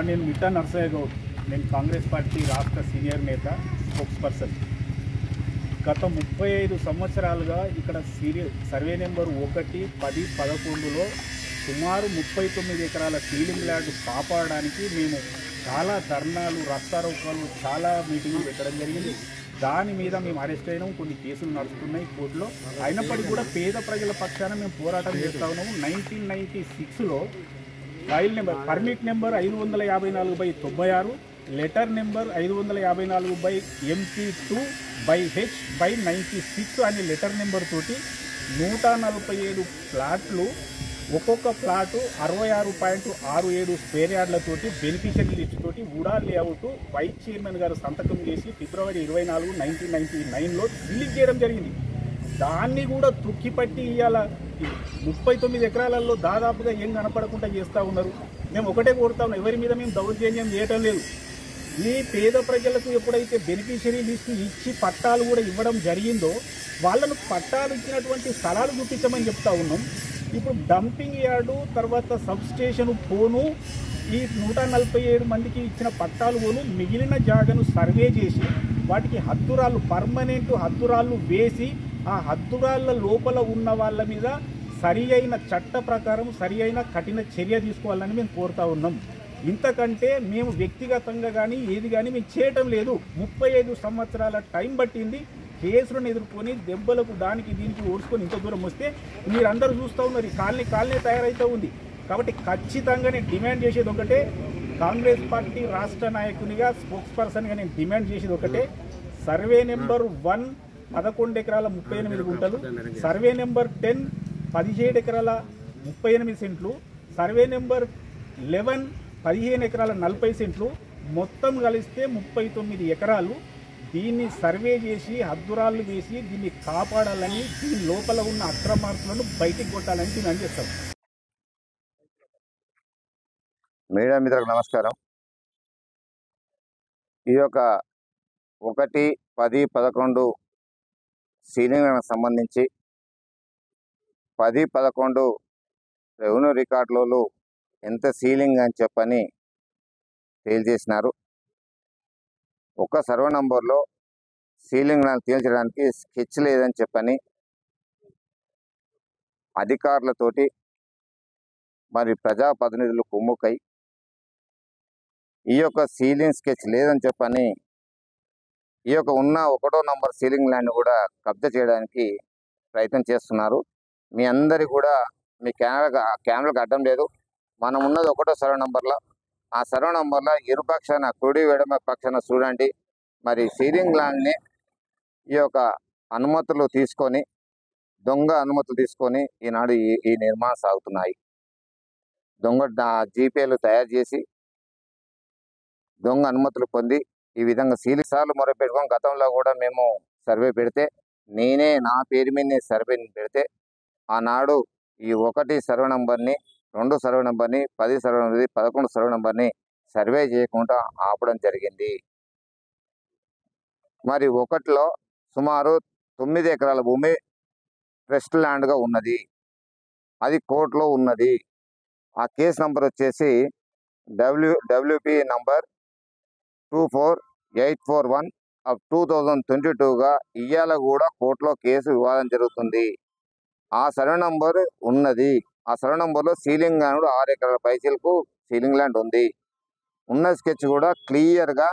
నేను మిట్టా నర్సయ్య గౌడ్, నేను కాంగ్రెస్ పార్టీ రాష్ట్ర సీనియర్ నేత, స్పోక్స్ పర్సన్. గత 35 సంవత్సరాలుగా ఇక్కడ సర్వే నెంబర్ 1, 10, 11లో సుమారు 39 ఎకరాల సీలింగ్ ల్యాండ్ కాపాడడానికి మేము చాలా ధర్నాలు, రాస్తారోకాలు, చాలా మీటింగ్లు పెట్టడం జరిగింది. దాని మీద మేము అరెస్ట్ అయినాము, కొన్ని కేసులు నడుస్తున్నాయి కోర్టులో. అయినప్పటికీ కూడా పేద ప్రజల పక్షాన మేము పోరాటం చేస్తూ ఉన్నాము. 1996లో file number permit number 554/96, letter number 555/MP2/H/96 అనే లెటర్ నెంబర్ తోటి 147 ప్లాట్లు, ఒక్కొక్క ప్లాటు 66.67 స్క్వేర్ యార్డ్లతోటి బెనిఫిషియరీ లిస్ట్ తోటి వుడా లేఅవుట్ వైస్ చైర్మన్ గారు సంతకం చేసి ఫిబ్రవరి 24, 1999లో రిలీజ్ చేయడం జరిగింది. దాన్ని కూడా తుక్కిపట్టి ఇవాళ 39 ఎకరాలలో దాదాపుగా ఏం కనపడకుండా చేస్తూ ఉన్నారు. మేము ఒకటే కోరుతా ఉన్నాం, ఎవరి మీద మేము దౌర్జన్యం చేయటం లేదు. ఈ పేద ప్రజలకు ఎప్పుడైతే బెనిఫిషియరీ లిస్టు ఇచ్చి పట్టాలు కూడా ఇవ్వడం జరిగిందో వాళ్ళను పట్టాలు ఇచ్చినటువంటి స్థలాలు చూపించమని చెప్తా ఉన్నాం. ఇప్పుడు డంపింగ్ యార్డు, తర్వాత సబ్ స్టేషన్ పోను, ఈ 147 మందికి ఇచ్చిన పట్టాలు పోను, మిగిలిన జాగను సర్వే చేసి వాటికి హద్దురాళ్ళు, పర్మనెంట్ హద్దురాళ్ళు వేసి ఆ హద్దురాళ్ళ లోపల ఉన్న వాళ్ళ మీద సరి అయిన చట్ట ప్రకారం సరి అయిన కఠిన చర్య తీసుకోవాలని మేము కోరుతా ఉన్నాం. ఇంతకంటే మేము వ్యక్తిగతంగా కానీ ఏది కానీ మేము చేయటం లేదు. 35 సంవత్సరాల టైం పట్టింది. కేసులను ఎదుర్కొని దెబ్బలకు దానికి దీనికి ఓడ్చుకొని ఇంత దూరం వస్తే మీరందరూ చూస్తూ ఉన్నారు, ఈ కాలనీ తయారైతే ఉంది. కాబట్టి ఖచ్చితంగా నేను డిమాండ్ చేసేది ఒకటే, కాంగ్రెస్ పార్టీ రాష్ట్ర నాయకునిగా, స్పోక్స్ పర్సన్గా నేను డిమాండ్ చేసేది ఒకటే, సర్వే నెంబర్ 1 11 ఎకరాల 38 గుంటలు, సర్వే నెంబర్ 10 17 ఎకరాల 38 సెంట్లు, సర్వే నెంబర్ 11 15 ఎకరాల 40 సెంట్లు, మొత్తం కలిస్తే 39 ఎకరాలు. దీన్ని సర్వే చేసి హద్దురాళ్ళు వేసి దీన్ని కాపాడాలని, దీని లోపల ఉన్న అక్రమార్కులను బయటికి కొట్టాలని డిమాండ్ చేస్తాం. మీడియా మిత్రులకు నమస్కారం. ఈ యొక్క 1, 10, 11 సీలింగ్లకు సంబంధించి 10, 11 రెవెన్యూ రికార్డులలో ఎంత సీలింగ్ అని చెప్పని తేల్చేసినారు. ఒక సర్వే నంబర్లో సీలింగ్ తేల్చడానికి స్కెచ్ లేదని చెప్పని అధికారులతోటి మరి ప్రజాప్రతినిధులు కుమ్ముకై ఈ యొక్క సీలింగ్ స్కెచ్ లేదని చెప్పని ఈ యొక్క ఉన్న 1వ నంబర్ సీలింగ్ ల్యాండ్ కూడా కబ్జా చేయడానికి ప్రయత్నం చేస్తున్నారు. మీ అందరి కూడా మీ కెమెరాకు అడ్డం లేదు. మనం ఉన్నది 1వ సర్వే నంబర్లో. ఆ సర్వే నంబర్లో ఇరుపక్షాన కుడి ఎడమ పక్షాన చూడండి, మరి సీలింగ్ ల్యాండ్ని ఈ యొక్క అనుమతులు తీసుకొని, దొంగ అనుమతులు తీసుకొని ఈనాడు ఈ నిర్మాణం సాగుతున్నాయి. దొంగ జీపీఏలు తయారు చేసి దొంగ అనుమతులు పొంది ఈ విధంగా సీలింగ్ సార్లు మొరపెట్టుకొని గతంలో కూడా మేము సర్వే పెడితే, నా పేరు మీద సర్వే పెడితే ఆనాడు ఈ 1 సర్వే నంబర్ని, 2 సర్వే నంబర్ని, 10 సర్వే నంబర్ని, 11 సర్వే నంబర్ని సర్వే చేయకుండా ఆపడం జరిగింది. మరి 1లో సుమారు 9 ఎకరాల భూమి ట్రస్ట్ ల్యాండ్గా ఉన్నది. అది కోర్టులో ఉన్నది. ఆ కేసు నంబర్ వచ్చేసి WP నంబర్ 24841/2022గా ఇయ్యాల కూడా కోర్టులో కేసు వివాదం జరుగుతుంది. ఆ సర్వే నంబర్ ఉన్నది. ఆ సర్వే నంబర్లో సీలింగ్ ల్యాండ్ 6 ఎకరాల పైసలకు సీలింగ్ ల్యాండ్ ఉంది. ఉన్న స్కెచ్ కూడా క్లియర్గా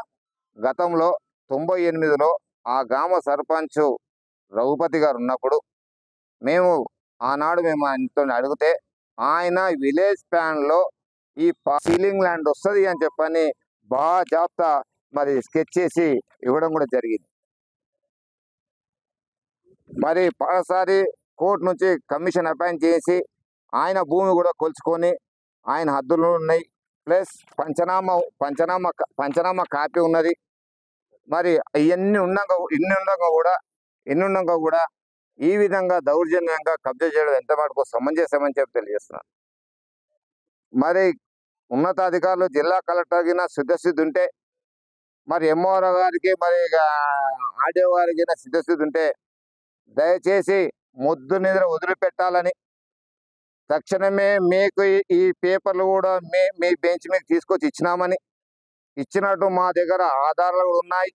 గతంలో 98లో ఆ గ్రామ సర్పంచ్ రఘుపతి గారు ఉన్నప్పుడు ఆనాడు మేము ఆయనతో అడిగితే ఆయన విలేజ్ ప్లాన్లో ఈ సీలింగ్ ల్యాండ్ వస్తుంది అని చెప్పని బాగా జాబితా మరి స్కెచ్ చేసి ఇవ్వడం కూడా జరిగింది. మరి పరసారి కోర్టు నుంచి కమిషన్ అపాయింట్ చేసి ఆయన భూమి కూడా కొలుచుకొని ఆయన హద్దులు ఉన్నాయి, ప్లస్ పంచనామా కాపీ ఉన్నది. మరి ఇవన్నీ ఉండగా కూడా ఈ విధంగా దౌర్జన్యంగా కబ్జా చేయడం ఎంత మటుకు సమంజసమని చెప్పి తెలియజేస్తున్నాను. మరి ఉన్నతాధికారులు, జిల్లా కలెక్టర్ కింద సిద్ధస్థితి ఉంటే, మరి ఎంఆర్ఓ గారికి, మరి ఆర్డీఓ గారికి సిద్ధస్థితి ఉంటే దయచేసి మొద్దు నిద్ర వదిలిపెట్టాలని, తక్షణమే మీకు ఈ పేపర్లు కూడా మీ బెంచ్ మీకు తీసుకొచ్చి ఇచ్చినామని, ఇచ్చినట్టు మా దగ్గర ఆధారాలు కూడా ఉన్నాయి.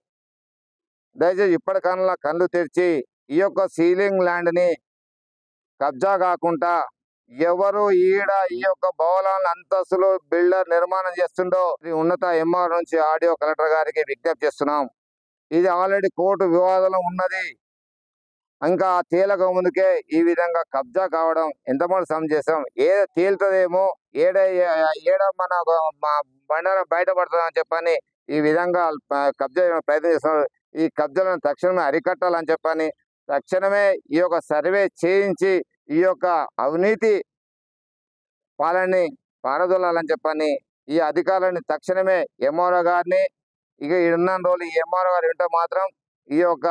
దయచేసి ఇప్పటికన్నా కళ్ళు తెరిచి ఈ యొక్క సీలింగ్ ల్యాండ్ని కబ్జా కాకుండా ఎవరు ఈ యొక్క భవనాల అంతస్తులు బిల్డర్ నిర్మాణం చేస్తుండో ఉన్నత ఎంఆర్ నుంచి ఆడియో కలెక్టర్ గారికి విజ్ఞప్తి చేస్తున్నాం. ఇది ఆల్రెడీ కోర్టు వివాదంలో ఉన్నది. ఇంకా తేలక ముందుకే ఈ విధంగా కబ్జా కావడం ఎంతమంది సమంజసం? తేలుతుందేమో, ఏడ మన బండారం బయటపడుతుందని చెప్పని ఈ విధంగా కబ్జా ప్రయత్నం చేస్తున్నారు. ఈ కబ్జాలను తక్షణమే అరికట్టాలని చెప్పని, తక్షణమే ఈ యొక్క సర్వే చేయించి ఈ యొక్క అవినీతి పాలనని పారదోలాలని చెప్పని ఈ అధికారులని తక్షణమే ఎంఆర్ఓ గారిని, ఇక ఉన్న రోజులు ఈ ఎంఆర్ఓ గారు వింటే మాత్రం ఈ యొక్క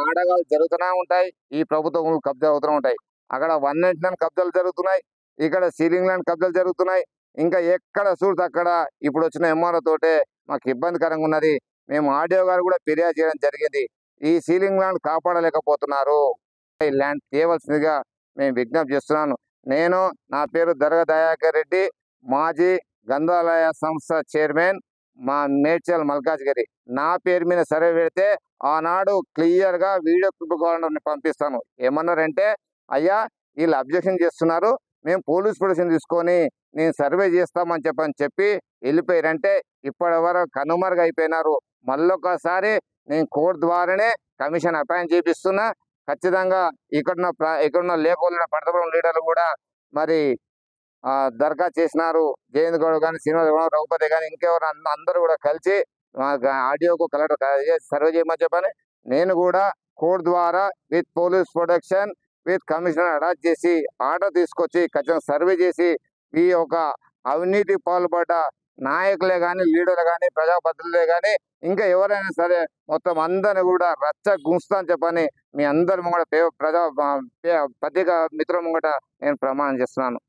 ఆడగాలు జరుగుతూనే ఉంటాయి, ఈ ప్రభుత్వం కబ్జాలు అవుతూనే ఉంటాయి. అక్కడ 199 కబ్జాలు జరుగుతున్నాయి, ఇక్కడ సీలింగ్ ల్యాండ్ కబ్జాలు జరుగుతున్నాయి. ఇంకా ఎక్కడ చూస్తే అక్కడ ఇప్పుడు వచ్చిన ఎంఆర్ఓ తోటే మాకు ఇబ్బందికరంగా ఉన్నది. మేము ఆడియో గారు కూడా ఫిర్యాదు చేయడం జరిగింది. ఈ సీలింగ్ ల్యాండ్ కాపాడలేకపోతున్నారు, ఈ ల్యాండ్ తేవలసిందిగా మేము విజ్ఞప్తి చేస్తున్నాను. నా పేరు దర్గా దయాకర్ రెడ్డి, మాజీ గ్రంథాలయ సంస్థ చైర్మన్, మా మేడ్చల్ మల్కాజ్గిరి. నా పేరు మీద సర్వే పెడితే ఆనాడు క్లియర్ గా వీడియో క్లిప్ పంపిస్తాను. ఏమన్నారంటే, అయ్యా వీళ్ళు అబ్జెక్షన్ చేస్తున్నారు, మేము పోలీస్ ప్రొటెక్షన్ తీసుకొని నేను సర్వే చేస్తామని చెప్పి వెళ్ళిపోయారంటే ఇప్పటి వరకు కనుమరుగు అయిపోయినారు. మళ్ళొకసారి నేను కోర్టు ద్వారానే కమిషన్ అపాయింట్ చేపిస్తున్నా. ఖచ్చితంగా ఇక్కడున్న లేఖోళ్ళ పడతపురం లీడర్లు కూడా మరి దరఖాస్తు చేసినారు. జయంత్ గౌడ్ కానీ, శ్రీనివాస్ గౌడ్, రఘుపతి కానీ, ఇంకెవరు అందరూ కూడా కలిసి ఆడియోకు కలెక్టర్ సర్వే చేయమని చెప్పని నేను కూడా కోర్టు ద్వారా with police protection with commissioner attach చేసి ఆర్డర్ తీసుకొచ్చి ఖచ్చితంగా సర్వే చేసి ఈ యొక్క అవినీతి పాల్పడ్డ నాయకులే కానీ, లీడర్లు కానీ, ప్రజాప్రతినిధులే కానీ, ఇంకా ఎవరైనా సరే మొత్తం అందరిని కూడా రచ్చ గుంచుతా అని చెప్పని మీ అందరి ముంగట పత్రికా మిత్రుల ముంగట నేను ప్రమాణం చేస్తున్నాను.